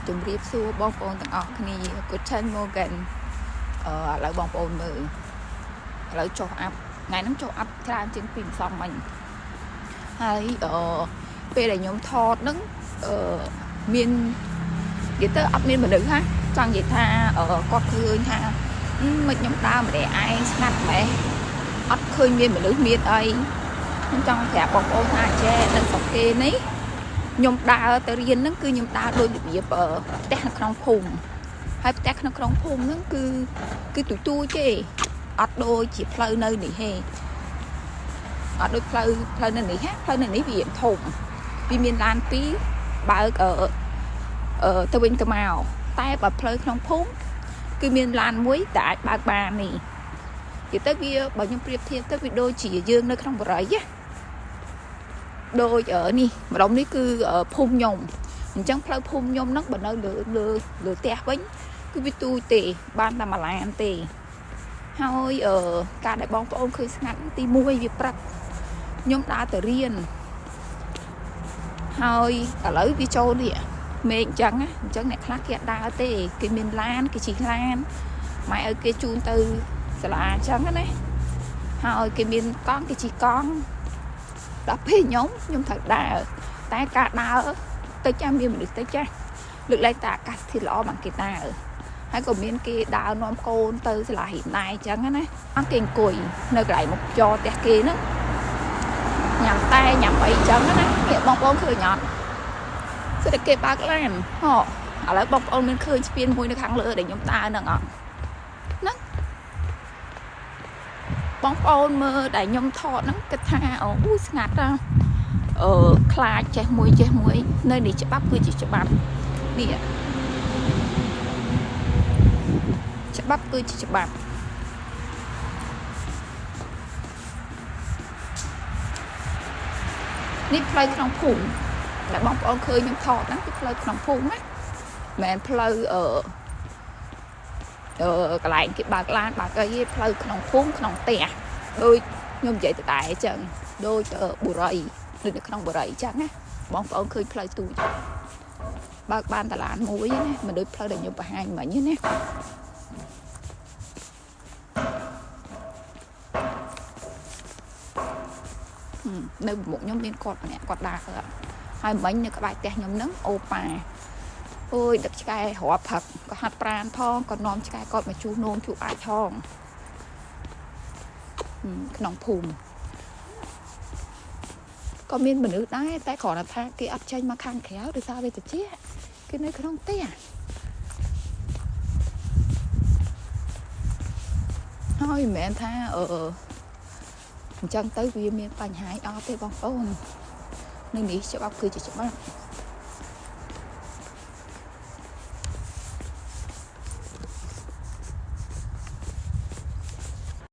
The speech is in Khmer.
ជំរាបសួរបងប្អូនទាំងអស់គ្នា Guten Morgen ឥឡូវបងប្អូនមើលឥឡូវចុះអាប់ថ្ងៃហ្នឹងចុះអាប់ច្រើនជាងពីម្សិលមិញហើយពេលដែលខ្ញុំថតហ្នឹងមាននិយាយទៅអត់មានមនុស្សហ่ะចង់និយាយថាគាត់ឃើញថាមិនខ្ញុំដើរម្នាក់ឯងស្ងាត់ម៉េះអត់ឃើញមានមនុស្សមានអីខ្ញុំចង់ប្រាប់បងប្អូនថាចេះនៅស្រុកគេនេះខ្ញុំដើរទៅរៀនហ្នឹងគឺខ្ញុំដើរដោយរបៀបផ្ទះនៅក្នុងភូមិហើយផ្ទះក្នុងក្រុងភូមិហ្នឹងគឺទូទេអត់ដូចជាផ្លូវនៅនេះទេអត់ដូចផ្លូវនៅនេះហ่ะផ្លូវនៅនេះវាធំវាមានឡាន2បើកទៅវិញទៅមកតែបើផ្លូវក្នុងភូមិគឺមានឡានមួយតែអាចបើកបាននេះនិយាយទៅវាបើខ្ញុំប្រៀបធៀបទៅវាដូចជាយើងនៅក្នុងបរិយាដូចនេះម្ដុំនេះគឺភូមិខ្ញុំអញ្ចឹងផ្លូវភូមិខ្ញុំហ្នឹងបើនៅលើផ្ទះវិញគឺវាទូទេបានតែមួយឡានទេហើយការដែលបងប្អូនឃើញស្ងាត់ទី1វាព្រឹកខ្ញុំដើរទៅរៀនហើយឥឡូវវាចូលនេះមេឃអញ្ចឹងអ្នកខ្លះគេអត់ដើរទេគេមានឡានគេជិះឡានម៉ែឲ្យគេជូនទៅសាលាអញ្ចឹងណាហើយគេមានកង់គេជិះកង់ដល់ពេលខ្ញុំត្រូវដើរតែការដើរទៅចាំមានមនុស្សទៅចាស់លើកលែងតែអាកាសធាតុល្អបានគេដើរហើយក៏មានគេដើរនាំកូនទៅសាលារៀនដែរអញ្ចឹងណាអត់គេអង្គុយនៅកន្លែងមុខចរផ្ទះគេហ្នឹងញ៉ាំតែញ៉ាំអីអញ្ចឹងណាគេបងប្អូនឃើញអត់សិតតែគេបើកឡានហ៎ឥឡូវបងប្អូនមានឃើញស្ពានមួយនៅខាងលើដែលខ្ញុំដើរហ្នឹងអត់ហ្នឹងបងប្អូនមើលដែលខ្ញុំថតហ្នឹងគិតថាអូស្ងាត់ណាខ្លាចចេះមួយនៅនេះច្បាប់គឺជាច្បាប់នេះច្បាប់គឺជាច្បាប់នេះផ្លូវក្នុងភូមិដែលបងប្អូនឃើញខ្ញុំថតហ្នឹងគឺផ្លូវក្នុងភូមិណាមិនមែនផ្លូវកន្លែងគេបើកឡានបើកអីផ្លូវក្នុងភូមិក្នុងផ្ទះដូចខ្ញុំនិយាយទៅដែរអញ្ចឹងដូចបុរីដូចនៅក្នុងបុរីអញ្ចឹងណាបងប្អូនឃើញផ្លូវទូចបើកបានតឡានមួយណាមិនដូចផ្លូវដែលខ្ញុំបង្ហាញមិញណានៅមុខខ្ញុំមានគាត់ម្នាក់គាត់ដើរហើយមិញនៅក្បែរផ្ទះខ្ញុំហ្នឹងអូប៉ាអូយដឹកឆ្កែរាប់ផឹកក៏ហាត់ប្រានផងក៏នាំឆ្កែគាត់មកជួសនោមជួសអាចផងក្នុងភូមិក៏មានមនុស្សដែរតែគ្រាន់តែថាគេអត់ចេញមកខាងក្រៅដោយសារវាត្រជាក់គេនៅក្នុងផ្ទះហើយមិនមែនថាអញ្ចឹងទៅវាមានបញ្ហាអត់ទេបងប្អូននៅនេះច្បាប់គឺជាច្បាប់